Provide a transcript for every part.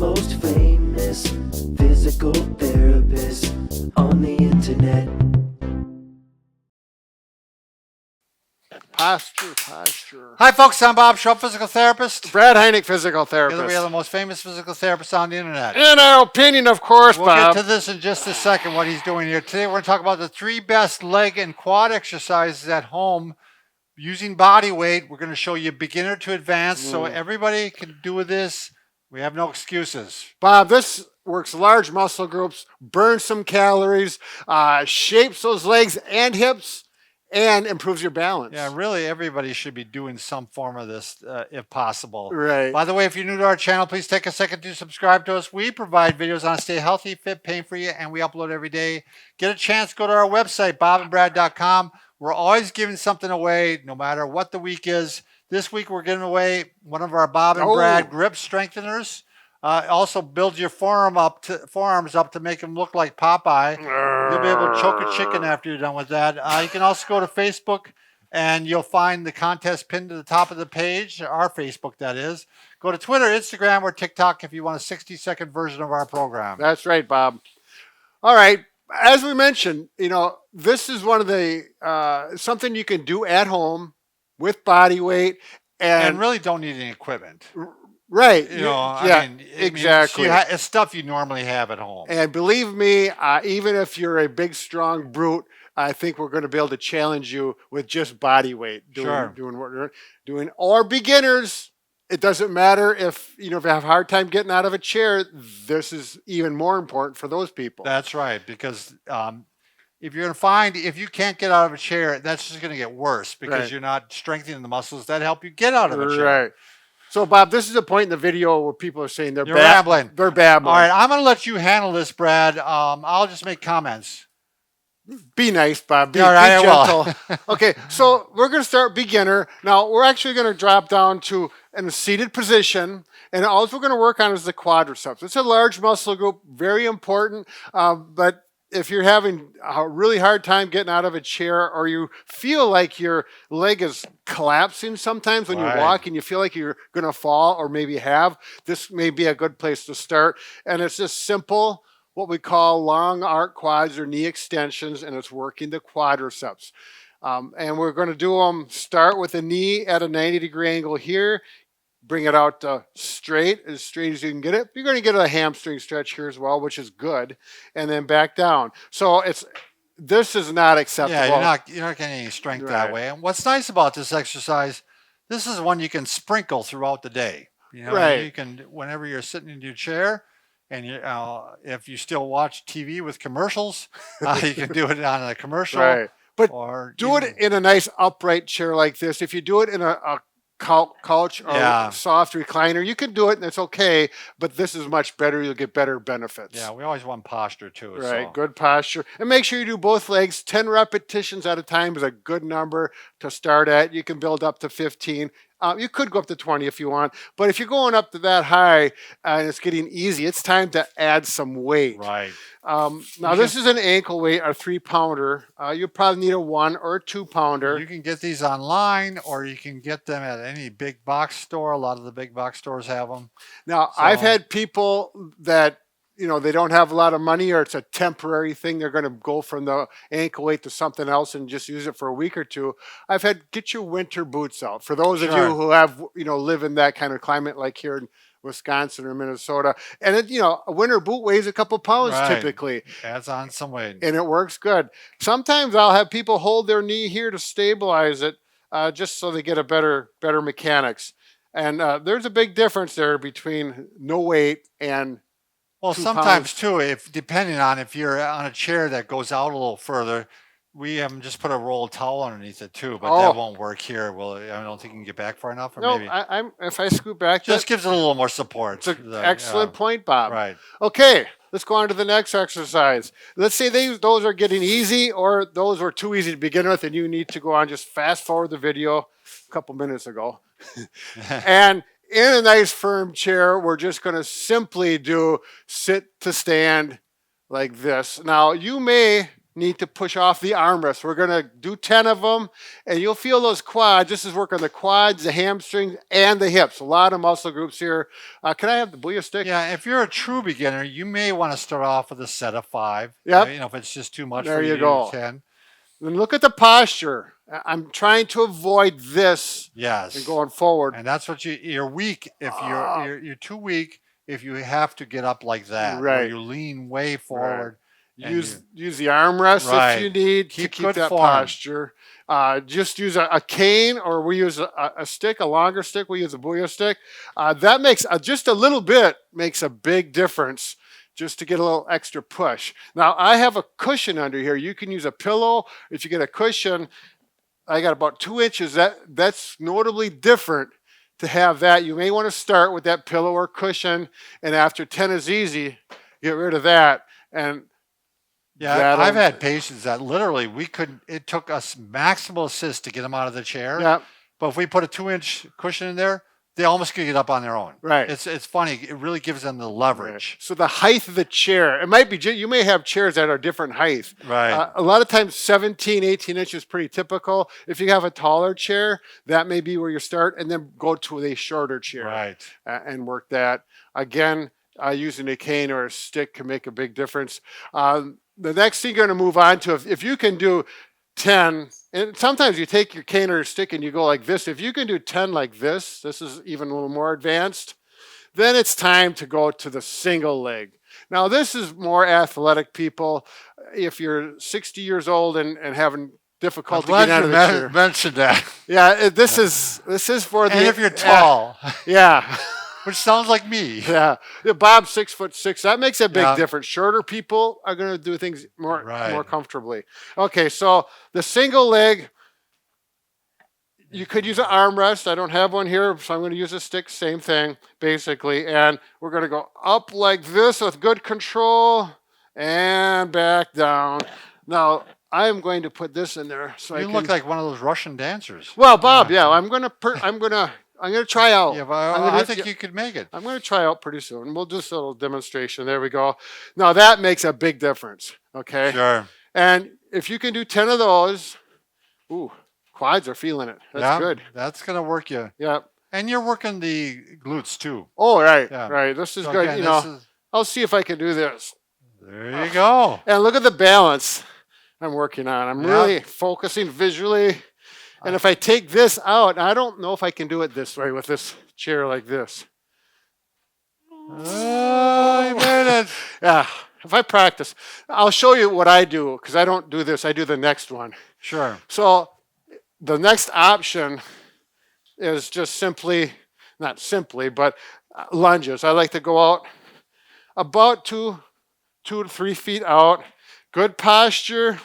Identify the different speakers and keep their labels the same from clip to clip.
Speaker 1: most famous physical therapist on the internet.
Speaker 2: Posture.
Speaker 3: Hi, folks. I'm Bob Schrupp, physical therapist.
Speaker 2: Brad Heineck, physical
Speaker 3: Together
Speaker 2: therapist.
Speaker 3: we are the most famous physical therapists on the internet.
Speaker 2: In our opinion, of course,
Speaker 3: We'll
Speaker 2: Bob.
Speaker 3: get to this in just a second, what he's doing here. Today we're going to talk about the 3 best leg and quad exercises at home using body weight. We're going to show you beginner to advanced, so everybody can do this. We have no excuses.
Speaker 2: Bob, this works large muscle groups, burns some calories, shapes those legs and hips, and improves your balance.
Speaker 3: Yeah, really, everybody should be doing some form of this if possible.
Speaker 2: Right.
Speaker 3: By the way, if you're new to our channel, please take a second to subscribe to us. We provide videos on stay healthy, fit, pain-free, and we upload every day. Get a chance, go to our website, bobandbrad.com. We're always giving something away, no matter what the week is. This week, we're giving away one of our Bob and Brad grip strengtheners. Also build your forearms up to make them look like Popeye. You'll be able to choke a chicken after you're done with that. You can also go to Facebook and you'll find the contest pinned to the top of the page, our Facebook that is. Go to Twitter, Instagram, or TikTok if you want a 60-second version of our program.
Speaker 2: That's right, Bob. All right. As we mentioned, this is one of the something you can do at home with body weight
Speaker 3: and really don't need any equipment.
Speaker 2: Right.
Speaker 3: I mean,
Speaker 2: exactly.
Speaker 3: It's stuff you normally have at home.
Speaker 2: And believe me, even if you're a big, strong brute, I think we're going to be able to challenge you with just body weight. Doing what we're doing. Or beginners, it doesn't matter if you have a hard time getting out of a chair. This is even more important for those people.
Speaker 3: That's right, because if you can't get out of a chair, that's just going to get worse because you're not strengthening the muscles that help you get out of a chair.
Speaker 2: Right. So, Bob, this is a point in the video where people are saying they're
Speaker 3: babbling.
Speaker 2: They're babbling.
Speaker 3: All right, I'm going to let you handle this, Brad. I'll just make comments.
Speaker 2: Be nice, Bob. Be
Speaker 3: right,
Speaker 2: gentle. Okay, so we're going to start beginner. Now, we're actually going to drop down to a seated position, and all we're going to work on is the quadriceps. It's a large muscle group, very important, but if you're having a really hard time getting out of a chair or you feel like your leg is collapsing sometimes when you walk and you feel like you're going to fall or maybe this may be a good place to start. And it's just simple, what we call long arc quads or knee extensions, and it's working the quadriceps. And we're going to do them, start with the knee at a 90-degree angle here. Bring it out straight as you can get it. You're going to get a hamstring stretch here as well, which is good, and then back down. So this is not acceptable.
Speaker 3: Yeah, you're not getting any strength that way. And what's nice about this exercise, this is one you can sprinkle throughout the day. You can, whenever you're sitting in your chair, and if you still watch TV with commercials, you can do it on a commercial.
Speaker 2: Right. But do it in a nice upright chair like this. If you do it in a couch or soft recliner, you can do it and it's okay, but this is much better. You'll get better benefits.
Speaker 3: Yeah, we always want posture too.
Speaker 2: Right, good posture. And make sure you do both legs. 10 repetitions at a time is a good number to start at. You can build up to 15. You could go up to 20 if you want, but if you're going up to that high and it's getting easy, it's time to add some weight.
Speaker 3: Right.
Speaker 2: Now this is an ankle weight, a 3-pounder. You probably need a 1 or a 2-pounder.
Speaker 3: You can get these online, or you can get them at any big box store. A lot of the big box stores have them.
Speaker 2: Now I've had people that they don't have a lot of money, or it's a temporary thing. They're going to go from the ankle weight to something else and just use it for a week or two. I've had get your winter boots out. For those of you who have, live in that kind of climate like here in Wisconsin or Minnesota. And a winter boot weighs a couple pounds typically.
Speaker 3: Adds on some weight.
Speaker 2: And it works good. Sometimes I'll have people hold their knee here to stabilize it just so they get a better mechanics. And there's a big difference there between no weight and
Speaker 3: sometimes too, depending on if you're on a chair that goes out a little further, we just put a roll of towel underneath it too, but that won't work here. Well, I don't think you can get back far enough. Or maybe
Speaker 2: if I scoot back,
Speaker 3: just gives it a little more support.
Speaker 2: It's an excellent point, Bob.
Speaker 3: Right.
Speaker 2: Okay, let's go on to the next exercise. Let's say those are getting easy, or those were too easy to begin with, and you need to go on. Just fast forward the video a couple minutes ago, and in a nice firm chair, we're just going to simply do sit to stand like this. Now, you may need to push off the armrest. We're going to do 10 of them, and you'll feel those quads. This is work on the quads, the hamstrings, and the hips. A lot of muscle groups here. Can I have the Booyah stick?
Speaker 3: Yeah, if you're a true beginner, you may want to start off with a set of 5.
Speaker 2: Yep.
Speaker 3: You know, if it's just too much
Speaker 2: There
Speaker 3: for you
Speaker 2: you
Speaker 3: to
Speaker 2: go.
Speaker 3: do 10.
Speaker 2: And look at the posture. I'm trying to avoid this
Speaker 3: Yes.
Speaker 2: and going forward.
Speaker 3: And that's what you're weak if you're too weak if you have to get up like that. Where
Speaker 2: Right.
Speaker 3: you lean way forward. and
Speaker 2: Use the armrest
Speaker 3: Right.
Speaker 2: if you need to
Speaker 3: Keep
Speaker 2: keep
Speaker 3: good
Speaker 2: that
Speaker 3: form.
Speaker 2: posture. Just use a cane, or we use a stick, a longer stick. We use a Booyah stick. That makes just a little bit makes a big difference, just to get a little extra push. Now I have a cushion under here. You can use a pillow. If you get a cushion, I got about 2 inches. That's notably different to have that. You may want to start with that pillow or cushion, and after 10 is easy, get rid of that. And
Speaker 3: Yeah,
Speaker 2: that'll-
Speaker 3: I've had patients that literally it took us maximal assist to get them out of the chair.
Speaker 2: yeah,
Speaker 3: But if we put a 2-inch cushion in there, they almost could get up on their own.
Speaker 2: Right.
Speaker 3: It's funny. It really gives them the leverage.
Speaker 2: so the height of the chair, it might be, you may have chairs that are different height.
Speaker 3: Right.
Speaker 2: A lot of times 17, 18 inches is pretty typical. If you have a taller chair, that may be where you start, and then go to a shorter chair.
Speaker 3: Right.
Speaker 2: And work that. Again, using a cane or a stick can make a big difference. The next thing you're going to move on to, if you can do 10, and sometimes you take your cane or your stick and you go like this. If you can do 10 like this is even a little more advanced, then it's time to go to the single leg. Now, this is more athletic people. If you're 60 years old and having difficulty
Speaker 3: I'm glad
Speaker 2: getting out
Speaker 3: you
Speaker 2: of the chair.
Speaker 3: mentioned that.
Speaker 2: Yeah, this is for the...
Speaker 3: And if you're tall,
Speaker 2: Yeah.
Speaker 3: which sounds like me.
Speaker 2: Yeah, Bob's 6'6". That makes a big
Speaker 3: Yeah.
Speaker 2: difference. Shorter people are going to do things more
Speaker 3: Right.
Speaker 2: comfortably. Okay, so the single leg, you could use an armrest. I don't have one here, so I'm going to use a stick. Same thing, basically. And we're going to go up like this with good control and back down. Now, I'm going to put this in there so
Speaker 3: You look like one of those Russian dancers.
Speaker 2: Well, Bob, yeah, I'm going to try out.
Speaker 3: Yeah,
Speaker 2: I'm
Speaker 3: but
Speaker 2: gonna-
Speaker 3: I think you could make it.
Speaker 2: I'm going to try out pretty soon. We'll do this little demonstration. There we go. Now that makes a big difference. Okay.
Speaker 3: Sure.
Speaker 2: And if you can do 10 of those, ooh, quads are feeling it. That's
Speaker 3: Yeah,
Speaker 2: good.
Speaker 3: That's going to work you.
Speaker 2: Yeah.
Speaker 3: And you're working the glutes too.
Speaker 2: Oh, right.
Speaker 3: Yeah.
Speaker 2: Right. This is
Speaker 3: So
Speaker 2: good.
Speaker 3: again,
Speaker 2: I'll see if I can do this.
Speaker 3: there you go.
Speaker 2: And look at the balance I'm working on. I'm
Speaker 3: Yeah.
Speaker 2: really focusing visually. And if I take this out, I don't know if I can do it this way with this chair like this.
Speaker 3: Oh, you made it.
Speaker 2: Yeah. If I practice, I'll show you what I do, because I don't do this. I do the next one.
Speaker 3: Sure.
Speaker 2: So the next option is just not simply, but lunges. I like to go out about 2 to 3 feet out. Good posture.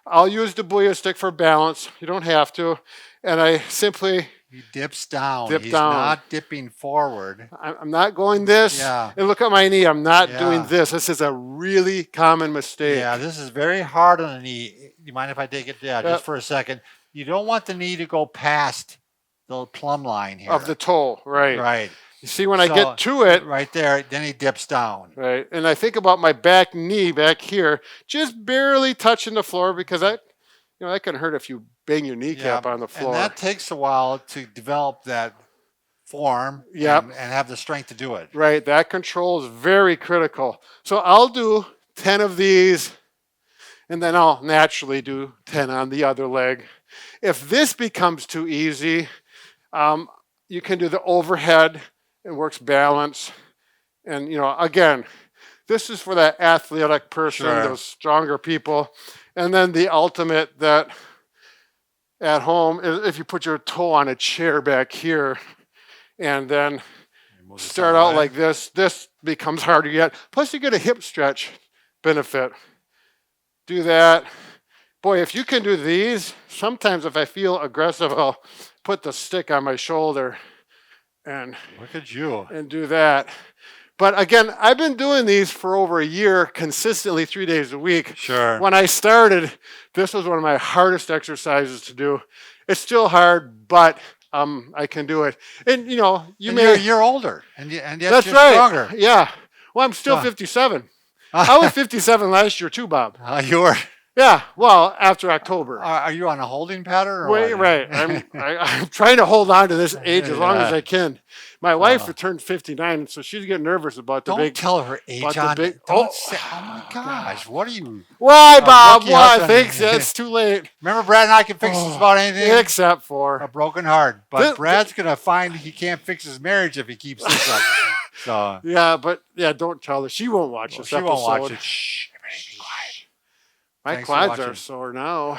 Speaker 2: I'll use the Booyah stick for balance. You don't have to. And I simply,
Speaker 3: He dips down.
Speaker 2: Dip
Speaker 3: He's
Speaker 2: down.
Speaker 3: not dipping forward.
Speaker 2: I'm not going this.
Speaker 3: Yeah.
Speaker 2: And look at my knee. I'm not
Speaker 3: Yeah.
Speaker 2: doing this. This is a really common mistake.
Speaker 3: Yeah, this is very hard on the knee. You mind if I take it? Yeah, just for a second. You don't want the knee to go past the plumb line here.
Speaker 2: Of the toe, right.
Speaker 3: Right.
Speaker 2: You see, when I
Speaker 3: So,
Speaker 2: get to it,
Speaker 3: right there, then he dips down.
Speaker 2: right, and I think about my back knee back here, just barely touching the floor, because that can hurt if you bang your kneecap on the floor.
Speaker 3: And that takes a while to develop that form
Speaker 2: Yep.
Speaker 3: and have the strength to do it.
Speaker 2: Right, that control is very critical. So I'll do 10 of these, and then I'll naturally do 10 on the other leg. If this becomes too easy, you can do the overhead. It works balance. And, again, this is for that athletic person,
Speaker 3: Sure.
Speaker 2: those stronger people. And then the ultimate that at home is if you put your toe on a chair back here and then start out like this. This becomes harder yet. Plus, you get a hip stretch benefit. Do that. Boy, if you can do these, sometimes if I feel aggressive, I'll put the stick on my shoulder and
Speaker 3: Look at you.
Speaker 2: do that. But again, I've been doing these for over a year, consistently 3 days a week.
Speaker 3: Sure.
Speaker 2: When I started, this was one of my hardest exercises to do. It's still hard, but I can do it. And
Speaker 3: You're older, and yet
Speaker 2: that's
Speaker 3: you're
Speaker 2: right.
Speaker 3: stronger.
Speaker 2: Yeah. Well, I'm still 57. I was 57 last year too, Bob.
Speaker 3: You were.
Speaker 2: Yeah, well, after October.
Speaker 3: Are you on a holding pattern? Or
Speaker 2: Wait,
Speaker 3: what?
Speaker 2: right. I'm trying to hold on to this age as long as I can. My wife
Speaker 3: Uh,
Speaker 2: turned 59, so she's getting nervous about the
Speaker 3: Don't
Speaker 2: big.
Speaker 3: tell her age
Speaker 2: about the
Speaker 3: on
Speaker 2: big-
Speaker 3: it. Don't
Speaker 2: oh,
Speaker 3: say. Oh my gosh! What are you?
Speaker 2: Why,
Speaker 3: A
Speaker 2: Bob?
Speaker 3: rookie
Speaker 2: Why?
Speaker 3: husband.
Speaker 2: Thanks. It's too late.
Speaker 3: Remember, Brad and I can fix just about anything.
Speaker 2: Except
Speaker 3: A
Speaker 2: for.
Speaker 3: broken heart. But
Speaker 2: This-
Speaker 3: Brad's gonna find he can't fix his marriage if he keeps this up. So
Speaker 2: Yeah, but yeah, don't tell her. She won't watch this
Speaker 3: she
Speaker 2: episode.
Speaker 3: won't watch it. Shh. Everybody be quiet.
Speaker 2: My
Speaker 3: Thanks for
Speaker 2: quads are
Speaker 3: watching.
Speaker 2: sore now.